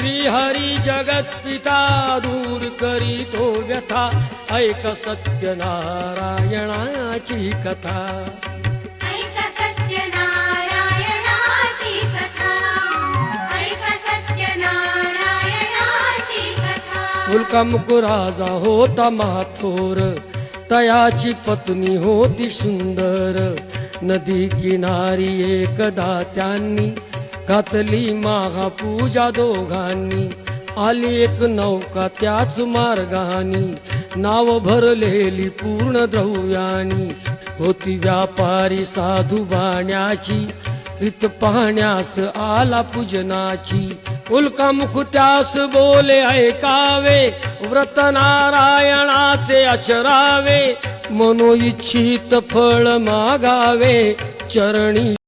श्रीहरी जगत पिता दूर करीतो व्यथा ऐक सत्यनारायणाची कथा ऐक सत्यनारायणाची कथा ऐक सत्यनारायणाची कथा मुलकामुक राजा होता महाथोर तयाची पत्नी होती सुंदर नदी किनारी एकदा त्यांनी घातली महापूजा दोघांनी आली एक नौका त्याच मार्गानी नाव भरलेली पूर्ण द्रव्यानी होती व्यापारी साधू बाण्याची रीत पाहण्यास आला पूजनाची उल्कामुख त्यास बोले ऐकावे व्रत नारायणाचे आचरावे मनोइच्छित फळ मागावे चरणी